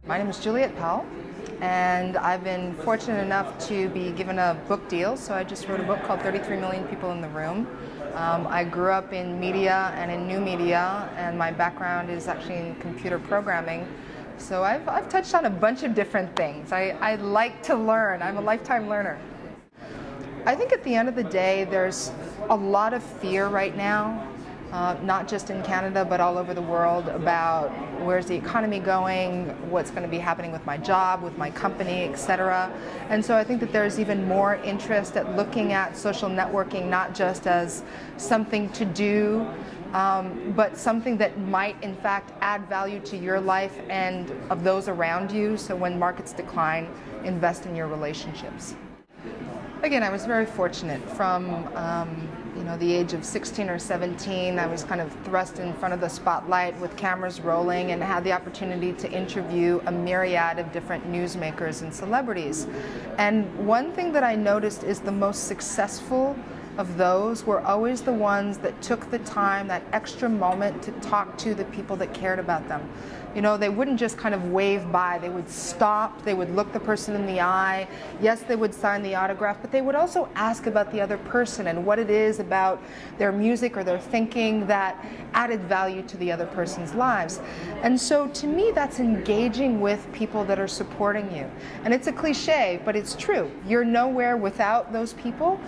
My name is Juliette Powell, and I've been fortunate enough to be given a book deal. So I just wrote a book called 33 Million People in the Room. I grew up in media and in new media, and my background is actually in computer programming. So I've touched on a bunch of different things. I like to learn. I'm a lifetime learner. I think at the end of the day, there's a lot of fear right now. Not just in Canada, but all over the world, about where's the economy going, what's going to be happening with my job, with my company, etc. And so I think that there's even more interest at looking at social networking not just as something to do, but something that might in fact add value to your life and of those around you. So when markets decline, invest in your relationships. Again, I was very fortunate. From the age of 16 or 17, I was kind of thrust in front of the spotlight with cameras rolling and had the opportunity to interview a myriad of different newsmakers and celebrities. And one thing that I noticed is the most successful of those were always the ones that took the time, that extra moment, to talk to the people that cared about them. You know, they wouldn't just kind of wave by. They would stop, they would look the person in the eye. Yes, they would sign the autograph, but they would also ask about the other person and what it is about their music or their thinking that added value to the other person's lives. And so to me, that's engaging with people that are supporting you. And it's a cliche, but it's true. You're nowhere without those people.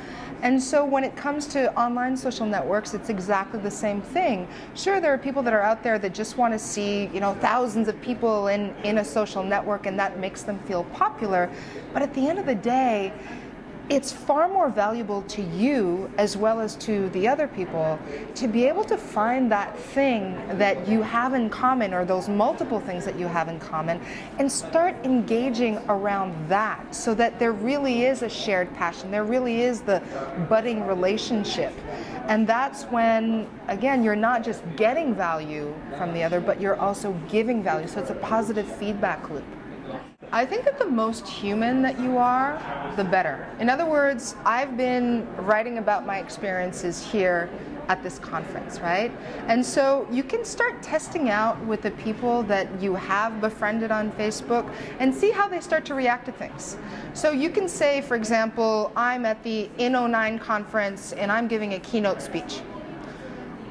And so when it comes to online social networks, it's exactly the same thing. Sure, there are people that are out there that just want to see, thousands of people in a social network, and that makes them feel popular. But at the end of the day, it's far more valuable to you as well as to the other people to be able to find that thing that you have in common, or those multiple things that you have in common, and start engaging around that, so that there really is a shared passion, there really is the budding relationship. And that's when, again, you're not just getting value from the other, but you're also giving value. So it's a positive feedback loop. I think that the most human that you are, the better. In other words, I've been writing about my experiences here at this conference, right? And so you can start testing out with the people that you have befriended on Facebook and see how they start to react to things. So you can say, for example, I'm at the In09 conference and I'm giving a keynote speech.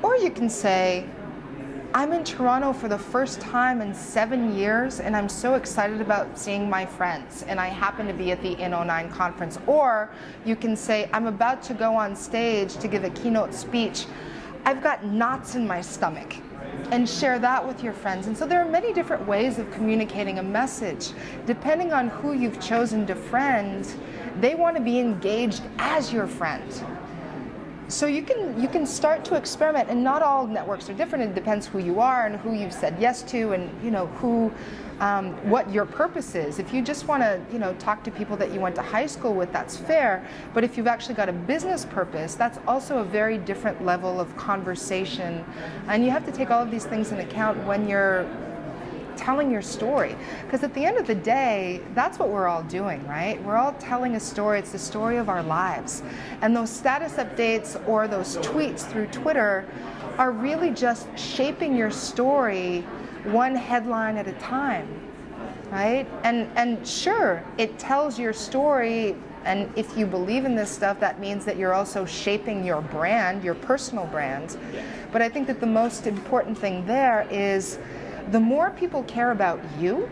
Or you can say, I'm in Toronto for the first time in 7 years, and I'm so excited about seeing my friends, and I happen to be at the In09 conference. Or you can say, I'm about to go on stage to give a keynote speech. I've got knots in my stomach, and share that with your friends. And so there are many different ways of communicating a message. Depending on who you've chosen to friend, they want to be engaged as your friend. So you can start to experiment, and not all networks are different. It depends who you are and who you've said yes to, and what your purpose is. If you just want to talk to people that you went to high school with, that's fair. But if you've actually got a business purpose, that's also a very different level of conversation. And you have to take all of these things in account when you're telling your story, because at the end of the day, that's what we're all doing, right? We're all telling a story. It's the story of our lives, and those status updates or those tweets through Twitter are really just shaping your story one headline at a time, right? And sure, it tells your story, and if you believe in this stuff, that means that you're also shaping your brand, your personal brand. But I think that the most important thing there is, the more people care about you,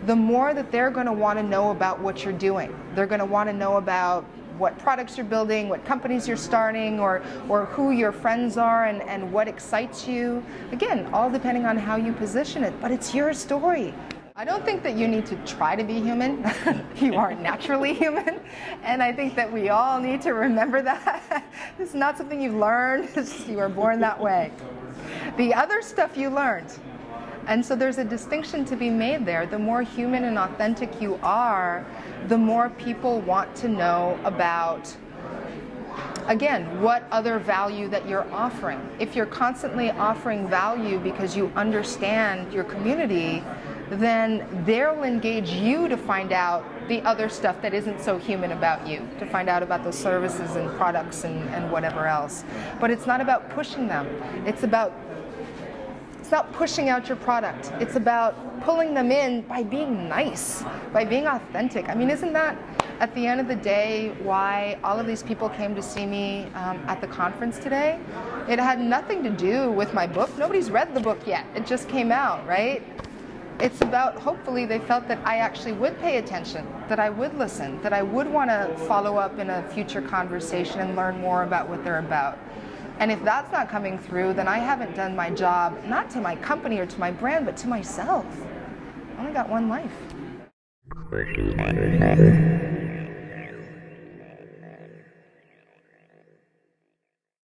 the more that they're going to want to know about what you're doing. They're going to want to know about what products you're building, what companies you're starting, or who your friends are, and what excites you. Again, all depending on how you position it, but it's your story. I don't think that you need to try to be human. You are naturally human, and I think that we all need to remember that. It's not something you learned, it's just you were born that way. The other stuff you learned. And so there's a distinction to be made there. The more human and authentic you are, the more people want to know about, again, what other value that you're offering. If you're constantly offering value because you understand your community, then they'll engage you to find out the other stuff that isn't so human about you, to find out about those services and products and whatever else. But it's not about pushing them. It's about It's not pushing out your product. It's about pulling them in by being nice, by being authentic. I mean, isn't that, at the end of the day, why all of these people came to see me at the conference today? It had nothing to do with my book. Nobody's read the book yet. It just came out, right? It's about, hopefully, they felt that I actually would pay attention, that I would listen, that I would want to follow up in a future conversation and learn more about what they're about. And if that's not coming through, then I haven't done my job, not to my company or to my brand, but to myself. I only got one life.